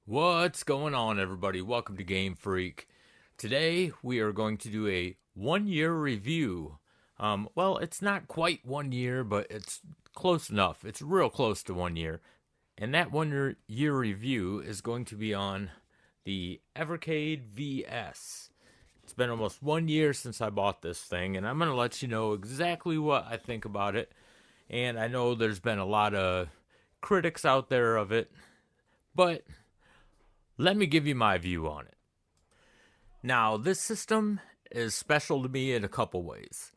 What's going on, everybody? Welcome to GameFreak. Today we are going to do a 1 year review. Well, it's not quite 1 year, but it's close enough. It's real close to 1 year. And that 1 year review is going to be on the Evercade VS. It's been almost 1 year since I bought this thing, and I'm going to let you know exactly what I think about it. And I know there's been a lot of critics out there of it, but let me give you my view on it. Now, this system is special to me in a couple ways.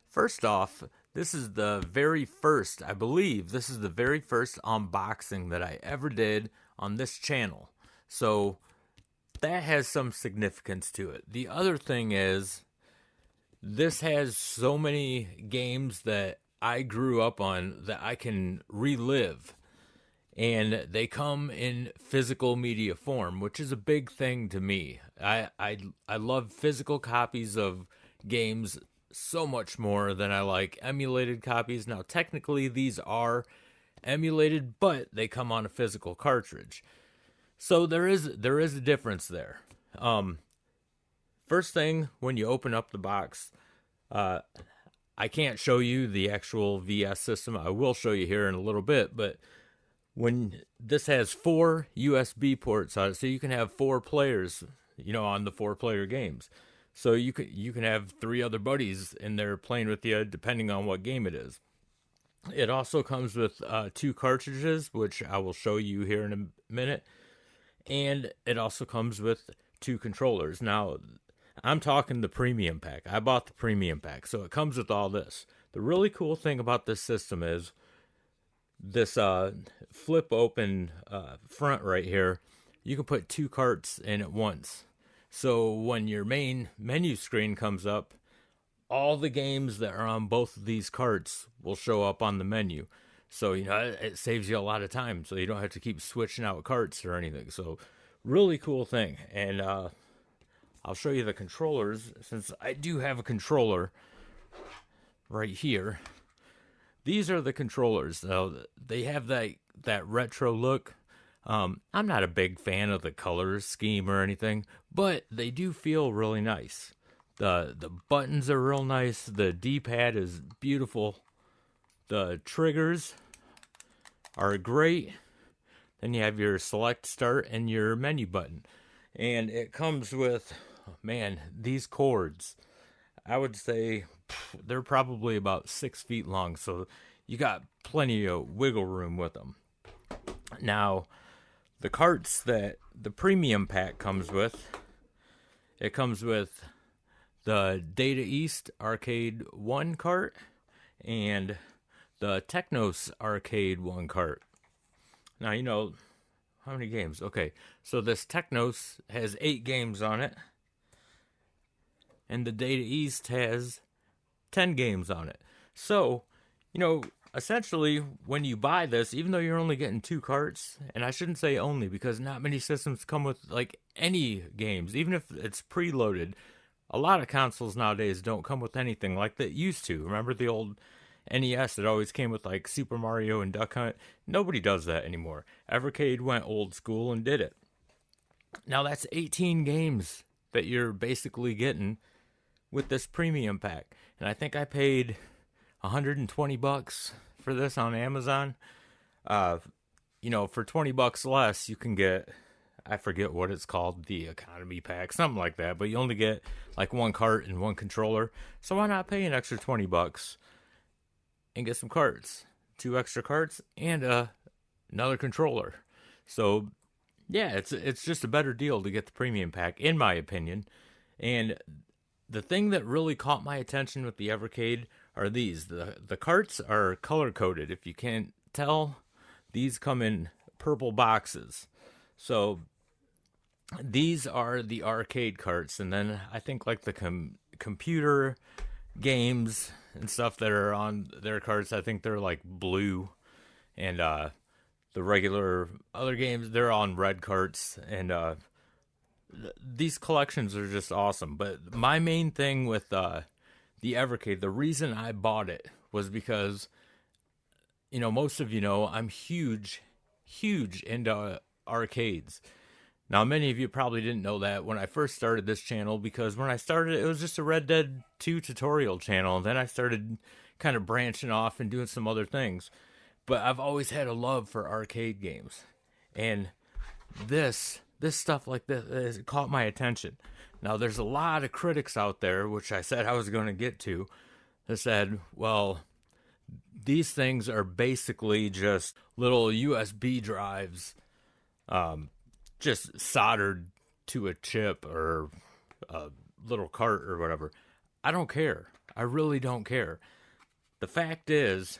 First off, this is the very first, I believe, this is the very first unboxing that I ever did on this channel. So, that has some significance to it. The other thing is, this has so many games that I grew up on that I can relive. And they come in physical media form, which is a big thing to me. I love physical copies of games so much more than I like emulated copies. Now, technically, these are emulated, but they come on a physical cartridge, so there is a difference there. First thing, when you open up the box, I can't show you the actual VS system. I will show you here in a little bit, but when this has 4 USB ports on it, so you can have 4 players, on the 4-player games. So you can have 3 other buddies in there playing with you, depending on what game it is. It also comes with 2 cartridges, which I will show you here in a minute, and it also comes with 2 controllers. Now, I'm talking the premium pack. I bought the premium pack, so it comes with all this. The really cool thing about this system is this flip open front right here. You can put 2 carts in at once. So when your main menu screen comes up, all the games that are on both of these carts will show up on the menu. So, it saves you a lot of time, so you don't have to keep switching out carts or anything. So, really cool thing. And I'll show you the controllers, since I do have a controller right here. These are the controllers. Now, they have that retro look. I'm not a big fan of the color scheme or anything, but they do feel really nice. The buttons are real nice. The D-pad is beautiful. The triggers are great. Then you have your select start and your menu button. And it comes with, these cords. I would say they're probably about 6 feet long, so you got plenty of wiggle room with them. Now, the carts that the premium pack comes with, it comes with the Data East Arcade 1 cart and the Technos Arcade 1 cart. Now, how many games? Okay, so this Technos has 8 games on it, and the Data East has 10 games on it. So, essentially, when you buy this, even though you're only getting 2 carts, and I shouldn't say only, because not many systems come with, any games, even if it's preloaded. A lot of consoles nowadays don't come with anything like that used to. Remember the old NES that always came with, Super Mario and Duck Hunt? Nobody does that anymore. Evercade went old school and did it. Now, that's 18 games that you're basically getting with this premium pack. And I think I paid $120 for this on Amazon. For $20 less, you can get, I forget what it's called, the economy pack, something like that. But you only get 1 cart and 1 controller. So why not pay an extra $20 and get some carts, 2 extra carts, and another controller? So yeah, it's just a better deal to get the premium pack, in my opinion. And the thing that really caught my attention with the Evercade are these. The carts are color-coded. If you can't tell, these come in purple boxes. So these are the arcade carts. And then I think the computer games and stuff that are on their carts, I think they're blue. And the regular other games, they're on red carts. And these collections are just awesome. But my main thing with the Evercade, the reason I bought it was because, most of I'm huge into arcades. Now, many of you probably didn't know that when I first started this channel, because when I started it was just a Red Dead 2 tutorial channel, and then I started kind of branching off and doing some other things. But I've always had a love for arcade games. And this stuff like this caught my attention. Now, there's a lot of critics out there, which I said I was going to get to, that said, well, these things are basically just little USB drives, just soldered to a chip or a little cart or whatever. I don't care. I really don't care. The fact is,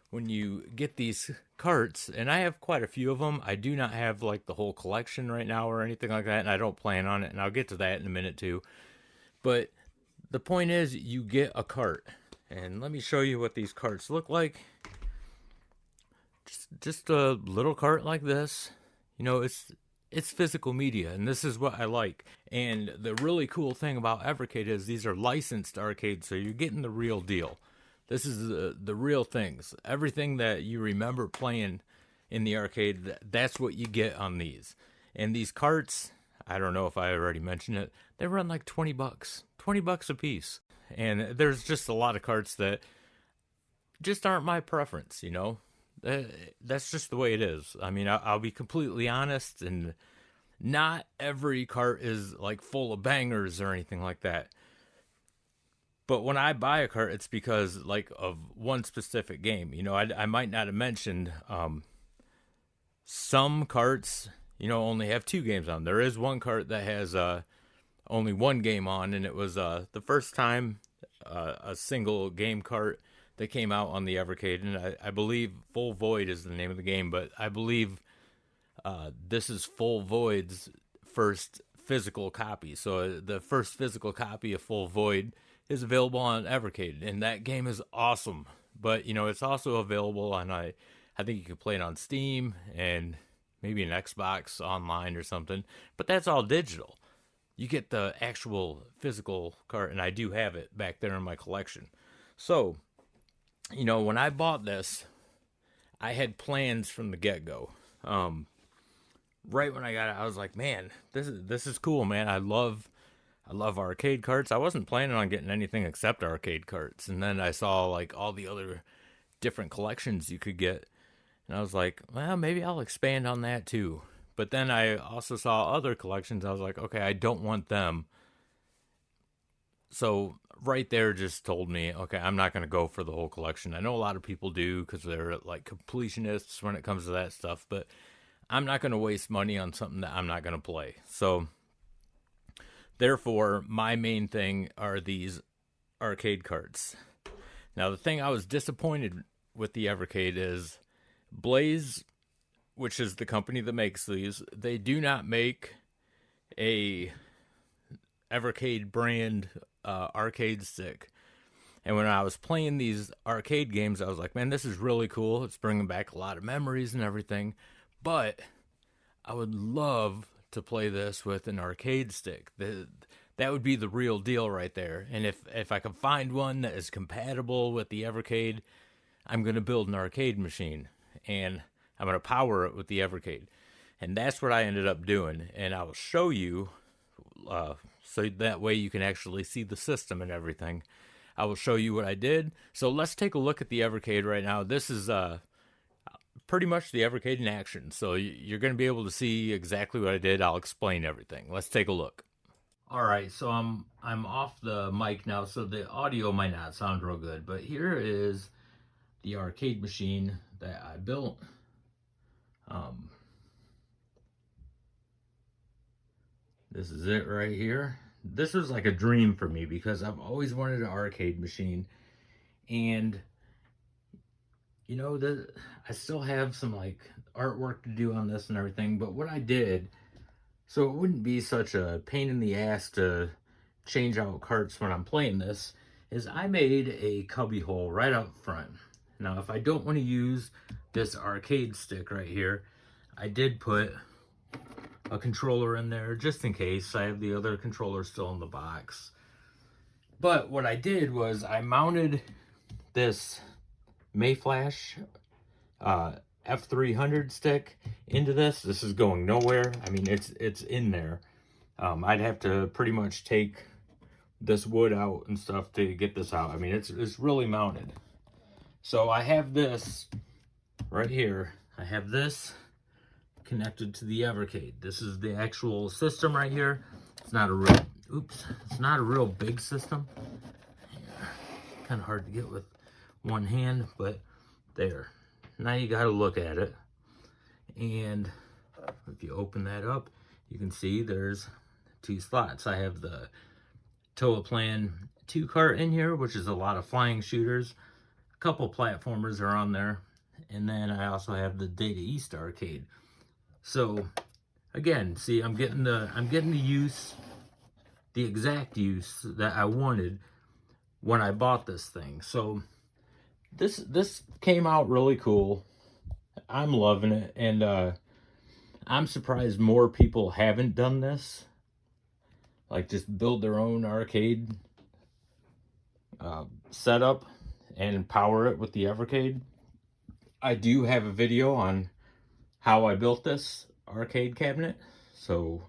when you get these carts, and I have quite a few of them, I do not have like the whole collection right now or anything like that, and I don't plan on it, and I'll get to that in a minute too. But the point is, you get a cart, and let me show you what these carts look like. Just a little cart like this. You know, it's physical media, and this is what I like. And the really cool thing about Evercade is these are licensed arcades, so you're getting the real deal. This is the real things. Everything that you remember playing in the arcade, that's what you get on these. And these carts, I don't know if I already mentioned it, they run like $20. $20 a piece. And there's just a lot of carts that just aren't my preference, you know? That's just the way it is. I mean, I'll be completely honest, and not every cart is like full of bangers or anything like that. But when I buy a cart, it's because like of one specific game. You know, I might not have mentioned some carts, you know, only have 2 games on. There is one cart that has only 1 game on, and it was the first time a single game cart that came out on the Evercade. And I believe Full Void is the name of the game, but I believe this is Full Void's first physical copy. So the first physical copy of Full Void is available on Evercade, and that game is awesome. But, you know, it's also available on, I think you can play it on Steam and maybe an Xbox online or something. But that's all digital. You get the actual physical cart, and I do have it back there in my collection. So, you know, when I bought this, I had plans from the get-go. Right when I got it, I was like, man, this is cool, man. I love arcade carts. I wasn't planning on getting anything except arcade carts. And then I saw like all the other different collections you could get. And I was like, well, maybe I'll expand on that too. But then I also saw other collections. I was like, okay, I don't want them. So right there just told me, okay, I'm not going to go for the whole collection. I know a lot of people do because they're like completionists when it comes to that stuff. But I'm not going to waste money on something that I'm not going to play. So therefore, my main thing are these arcade carts. Now, the thing I was disappointed with the Evercade is Blaze, which is the company that makes these, they do not make a Evercade brand arcade stick. And when I was playing these arcade games, I was like, man, this is really cool. It's bringing back a lot of memories and everything. But I would love to play this with an arcade stick. That would be the real deal right there. And if I can find one that is compatible with the Evercade, I'm going to build an arcade machine. And I'm going to power it with the Evercade. And that's what I ended up doing. And I will show you, so that way you can actually see the system and everything. I will show you what I did. So let's take a look at the Evercade right now. This is pretty much the Evercade in action. So you're going to be able to see exactly what I did. I'll explain everything. Let's take a look. All right, so I'm off the mic now, so the audio might not sound real good. But here is the arcade machine that I built. This is it right here. This was like a dream for me because I've always wanted an arcade machine, and you know, I still have some like artwork to do on this and everything. But what I did, so it wouldn't be such a pain in the ass to change out carts when I'm playing this, is I made a cubby hole right up front. Now, if I don't want to use this arcade stick right here, I did put a controller in there just in case. I have the other controller still in the box. But what I did was I mounted this Mayflash F300 stick into this. This is going nowhere. I mean, it's in there. I'd have to pretty much take this wood out and stuff to get this out. I mean, it's really mounted. So I have this right here. I have this connected to the Evercade. This is the actual system right here. It's not a real, it's not a real big system. Kind of hard to get with one hand, but there. Now you got to look at it. And if you open that up, you can see there's 2 slots. I have the Toaplan 2 cart in here, which is a lot of flying shooters. A couple platformers are on there. And then I also have the Data East arcade. So again, see, I'm getting the use, the exact use that I wanted when I bought this thing. So this came out really cool. I'm loving it, and I'm surprised more people haven't done this. Like, just build their own arcade setup and power it with the Evercade. I do have a video on how I built this arcade cabinet, so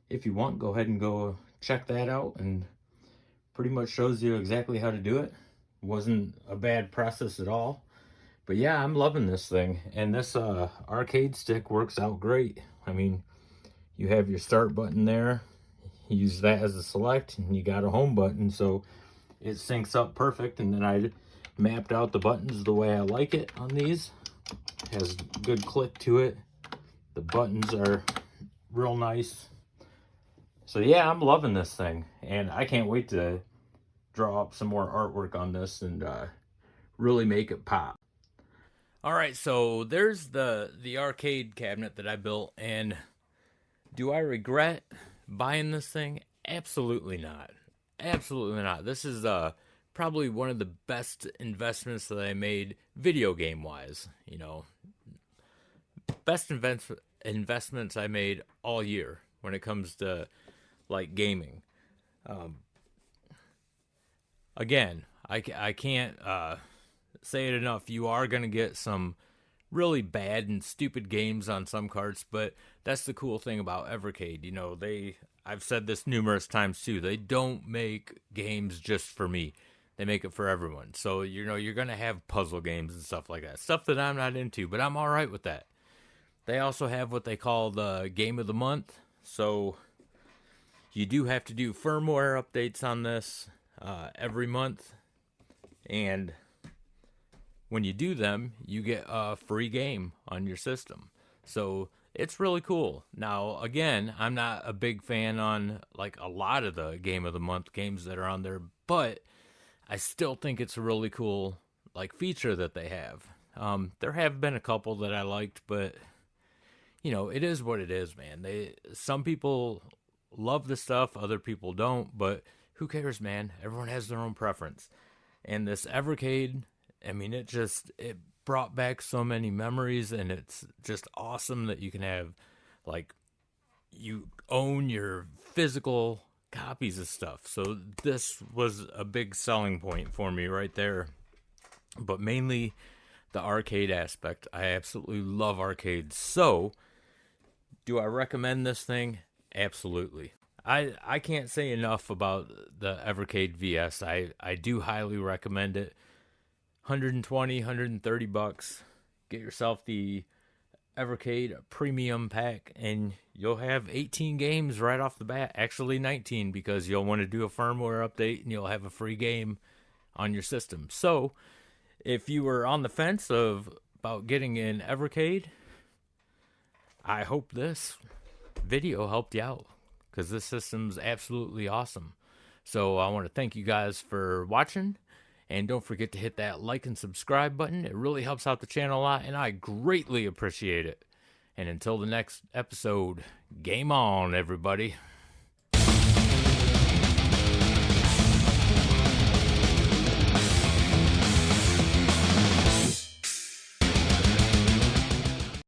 if you want, go ahead and go check that out, and pretty much shows you exactly how to do it. Wasn't a bad process at all. But yeah, I'm loving this thing, and this arcade stick works out great. I mean, you have your start button there, you use that as a select, and you got a home button, so it syncs up perfect. And then I mapped out the buttons the way I like it on these. Has good click to it. The buttons are real nice. So yeah, I'm loving this thing, and I can't wait to draw up some more artwork on this and really make it pop. All right, so there's the arcade cabinet that I built, and do I regret buying this thing? Absolutely not. Absolutely not. This is probably one of the best investments that I made video game wise. You know, best investments I made all year when it comes to like gaming. Again, I can't say it enough. You are going to get some really bad and stupid games on some carts, but that's the cool thing about Evercade. You know, I've said this numerous times too, they don't make games just for me. They make it for everyone. So, you know, you're going to have puzzle games and stuff like that. Stuff that I'm not into, but I'm all right with that. They also have what they call the Game of the Month. So, you do have to do firmware updates on this every month. And when you do them, you get a free game on your system. So it's really cool. Now, again, I'm not a big fan on like a lot of the Game of the Month games that are on there, but I still think it's a really cool like feature that they have. There have been a couple that I liked, but you know, it is what it is, man. Some people love the stuff, other people don't, but who cares, man? Everyone has their own preference. And this Evercade, I mean, it brought back so many memories, and it's just awesome that you can have, like, you own your physical copies of stuff. So this was a big selling point for me right there. But mainly the arcade aspect. I absolutely love arcades. So, do I recommend this thing? Absolutely. I can't say enough about the Evercade VS. I do highly recommend it. 120, 130 bucks. Get yourself the Evercade premium pack, and you'll have 18 games right off the bat. Actually 19, because you'll want to do a firmware update and you'll have a free game on your system. So, if you were on the fence about getting an Evercade, I hope this video helped you out, because this system's absolutely awesome. So I want to thank you guys for watching, and don't forget to hit that like and subscribe button. It really helps out the channel a lot, and I greatly appreciate it. And until the next episode, game on, everybody.